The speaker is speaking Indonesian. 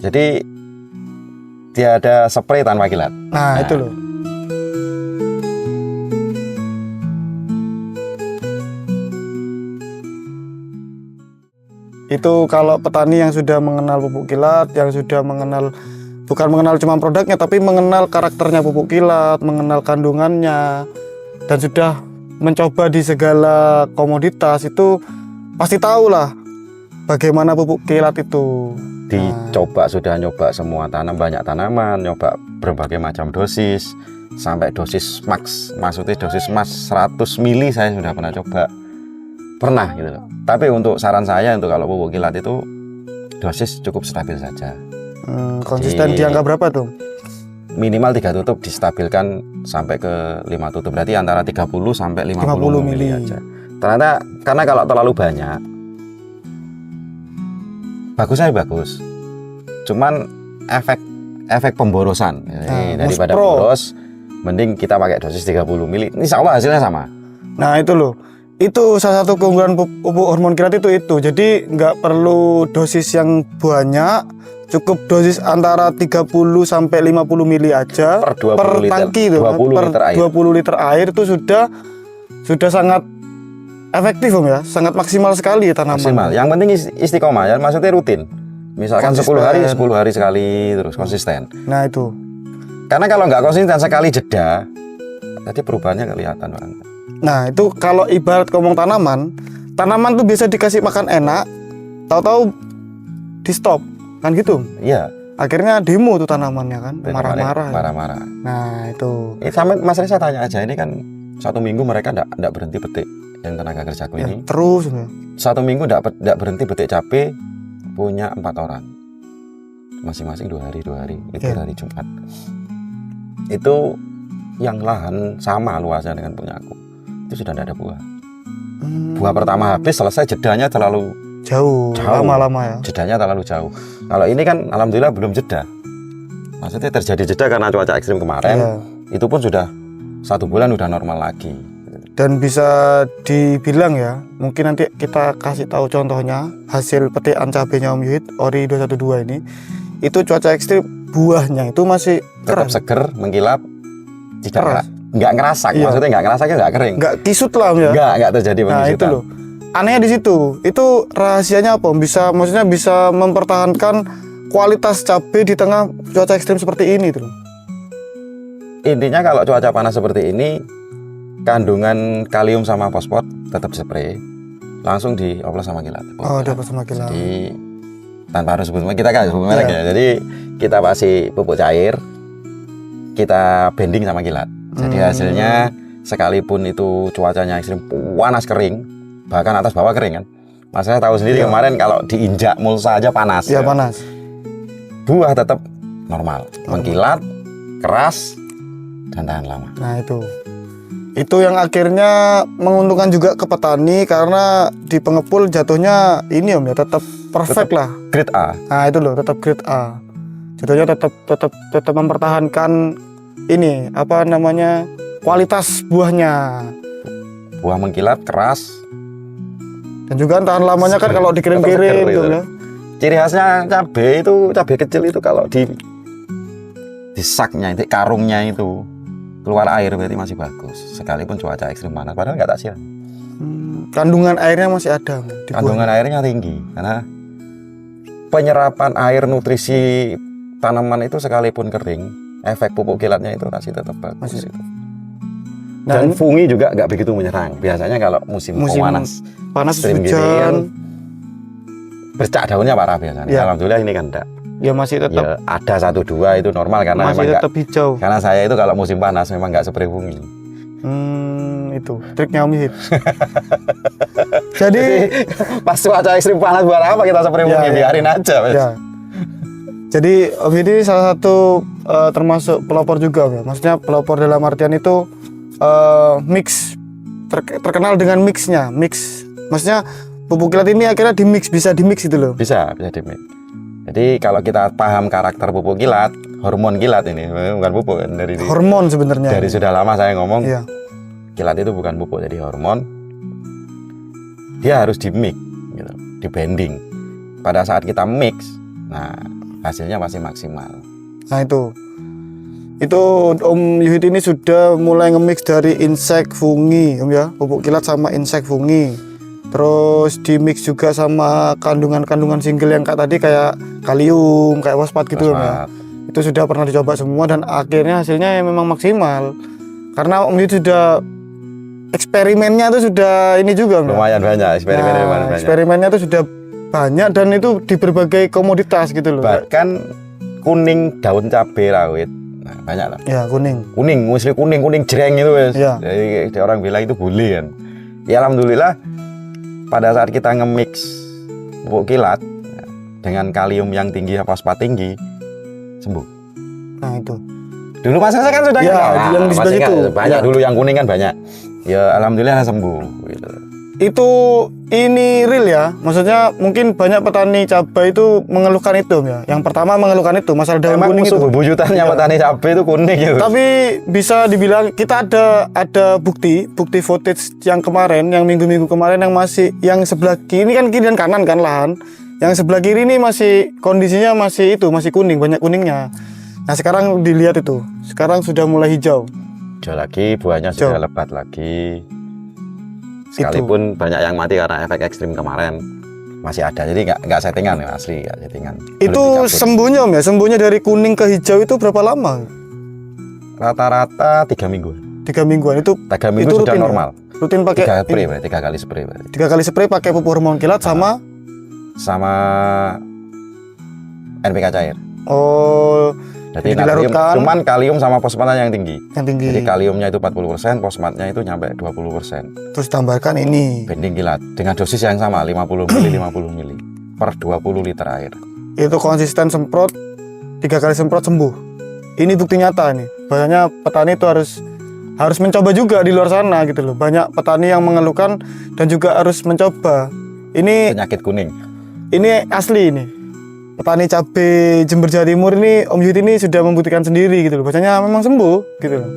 Jadi dia ada spray tanpa kilat. Nah, itu loh. Itu kalau petani yang sudah mengenal pupuk kilat, yang sudah mengenal, bukan mengenal cuma produknya, tapi mengenal karakternya pupuk kilat, mengenal kandungannya, dan sudah mencoba di segala komoditas, itu pasti tahu lah bagaimana pupuk kilat itu. Dicoba, sudah nyoba semua banyak tanaman, nyoba berbagai macam dosis, sampai dosis max, maksudnya dosis max 100 mili saya sudah pernah coba. Pernah gitu loh. Tapi untuk saran saya untuk kalau pupuk kilat itu dosis cukup stabil saja. Konsisten di angka berapa tuh? Minimal 3 tutup distabilkan sampai ke 5 tutup. Berarti antara 30 sampai 50 mili aja. Ternyata karena kalau terlalu banyak bagus. Cuman efek pemborosan. Daripada boros mending kita pakai dosis 30 mili. Insya Allah hasilnya sama. Nah, itu loh. Itu salah satu keunggulan pupuk hormon kilat itu. Jadi nggak perlu dosis yang banyak, cukup dosis antara 30 sampai 50 mili aja per tangki itu, 20 liter air itu sudah sangat efektif Om ya, sangat maksimal sekali ya tanaman. Maksimal. Yang penting istiqomah ya, maksudnya rutin. Misalkan konsisten. 10 hari sekali terus konsisten. Nah, itu. Karena kalau nggak konsisten sekali jeda, jadi perubahannya kelihatan banget. Nah, itu kalau ibarat ngomong tanaman tuh biasa dikasih makan enak, tahu-tahu di stop, kan gitu. Iya. Akhirnya demo tuh tanamannya kan, marah-marah. Nah, itu. Sampai Mas Risa tanya aja, ini kan 1 minggu mereka enggak berhenti petik yang tenaga kerjaku ini. Terus. 1 minggu enggak berhenti petik cabai, punya 4 orang. Masing-masing 2 hari. Itu hari Jumat. Itu yang lahan sama luasnya dengan punya aku. Itu sudah tidak ada buah. Buah pertama habis, selesai jedanya terlalu jauh. Lama-lama ya. Jedanya terlalu jauh. Kalau ini kan alhamdulillah belum jeda. Maksudnya terjadi jeda karena cuaca ekstrim kemarin. Itu pun sudah 1 bulan udah normal lagi. Dan bisa dibilang ya, mungkin nanti kita kasih tahu contohnya hasil petikan cabenya Om Yuhid Ori 212 ini. Itu cuaca ekstrim, buahnya itu masih tetap seger, mengkilap, tidak nggak ngerasak, maksudnya nggak ngerasaknya nggak kering, nggak kisut lah Om ya, nggak terjadi pengisutan. Nah, itu loh anehnya di situ. Itu rahasianya apa? Maksudnya bisa mempertahankan kualitas cabai di tengah cuaca ekstrim seperti ini tuh. Intinya kalau cuaca panas seperti ini, kandungan kalium sama fosfor tetap spray, langsung dioplos sama kilat. Dioplos sama kilat. Jadi tanpa harus sebut kita kan sebut merek ya. Jadi kita kasih pupuk cair, kita bending sama kilat. Jadi hasilnya sekalipun itu cuacanya ekstrim panas kering, bahkan atas bawah kering kan. Mas saya tahu sendiri kemarin kalau diinjak mulsa aja panas. Iya panas. Buah tetap normal, mengkilat, keras, dan tahan lama. Nah, itu yang akhirnya menguntungkan juga ke petani karena di pengepul jatuhnya ini Om ya tetap perfect lah. Grade A. Nah, itu loh tetap grade A. Jatuhnya tetap mempertahankan ini apa namanya kualitas buahnya. Buah mengkilat, keras, dan juga tahan lamanya kan kalau dikirim-kirim gitu ya. Ciri khasnya cabai kecil itu kalau di saknya, itu karungnya itu keluar air berarti masih bagus. Sekalipun cuaca ekstrim panas, padahal nggak tak sial. Kandungan airnya masih ada. Kandungan airnya tinggi karena penyerapan air nutrisi tanaman itu sekalipun kering, efek pupuk kilatnya itu masih tetap bagus itu. Dan fungi juga nggak begitu menyerang. Biasanya kalau musim panas hujan gini kan, bercak daunnya parah biasanya. Alhamdulillah ini kan enggak. Ya masih tetap. Ya, ada 1-2 itu normal karena masih memang tetap hijau. Karena saya itu kalau musim panas memang nggak spray fungi. Itu triknya Om Yuhid. Jadi pas cuaca ekstrim panas buat apa kita spray fungi? Biarin aja. Ya. Jadi Om Yuhid ini salah satu termasuk pelopor juga ya. Maksudnya pelopor dalam artian itu mix, terkenal dengan mixnya. Maksudnya pupuk kilat ini akhirnya bisa dimix gitu loh. Bisa dimix. Jadi kalau kita paham karakter pupuk kilat, hormon kilat ini bukan pupuk kan, dari hormon sebenarnya. Dari sudah lama saya ngomong, kilat itu bukan pupuk, jadi hormon. Dia harus di mix, gitu, di bending. Pada saat kita mix, nah hasilnya pasti maksimal. Nah itu Om Yuhid ini sudah mulai nge-mix dari insek fungi Om ya, pupuk kilat sama insek fungi, terus di mix juga sama kandungan-kandungan single yang tadi kayak kalium, kayak fosfat gitu Om ya. Itu sudah pernah dicoba semua dan akhirnya hasilnya memang maksimal karena Om Yuhid sudah eksperimennya itu sudah ini juga Om. Lumayan banyak eksperimennya, Nah, eksperimennya itu sudah banyak dan itu di berbagai komoditas gitu loh. Bahkan kuning daun cabai rawit, nah, banyak lah. Ya kuning Mesti kuning jreng itu wes. Ya. Jadi orang bilang itu boleh kan. Ya alhamdulillah pada saat kita nge-mix pupuk kilat dengan kalium yang tinggi, fosfat tinggi, sembuh. Nah itu. Dulu Mas saya kan sudah Ya, kenal. yang di sebelah Masih kan situ. banyak Ya. dulu yang kuning kan banyak. Ya alhamdulillah sembuh gitu. Itu ini real ya, maksudnya mungkin banyak petani cabai itu mengeluhkan itu ya. Yang pertama mengeluhkan itu masalah daun Emang kuning musuh itu. bebuyutannya petani cabai itu kuning gitu. Tapi bisa dibilang kita ada bukti footage yang kemarin, yang minggu-minggu kemarin yang masih yang sebelah kiri kan kiri dan kanan kan lahan. Yang sebelah kiri ini masih kondisinya masih kuning, banyak kuningnya. Nah sekarang dilihat itu, sekarang sudah mulai hijau. Hijau lagi, buahnya sudah lebat lagi. Sekalipun banyak yang mati karena efek ekstrim kemarin, masih ada. Jadi nggak settingan ya, asli nggak settingan. Itu sembuhnya Om ya, sembuhnya dari kuning ke hijau itu berapa lama? Rata-rata 3 minggu. 3 mingguan itu. 3 minggu itu sudah rutin normal. Ya? Rutin pakai 3 kali spray berarti. 3 kali spray pakai pupuk hormon kilat sama NPK cair. oh Jadi Jadi dilarutkan. cuman kalium sama fosfatnya yang tinggi. yang tinggi. Jadi kaliumnya itu 40%, fosfatnya itu nyampe 20%. Terus tambahkan ini. Bending kilat dengan dosis yang sama 50 mili 50 mili per 20 liter air. Itu konsisten semprot 3 kali semprot sembuh. Ini bukti nyata nih. Bahwasanya petani itu harus mencoba juga di luar sana gitu loh. Banyak petani yang mengeluhkan dan juga harus mencoba. Ini Penyakit kuning. asli ini. Petani cabai Jember Jawa Timur ini Om Yuhid ini sudah membuktikan sendiri gitu loh. Bahwasanya memang sembuh gitu loh.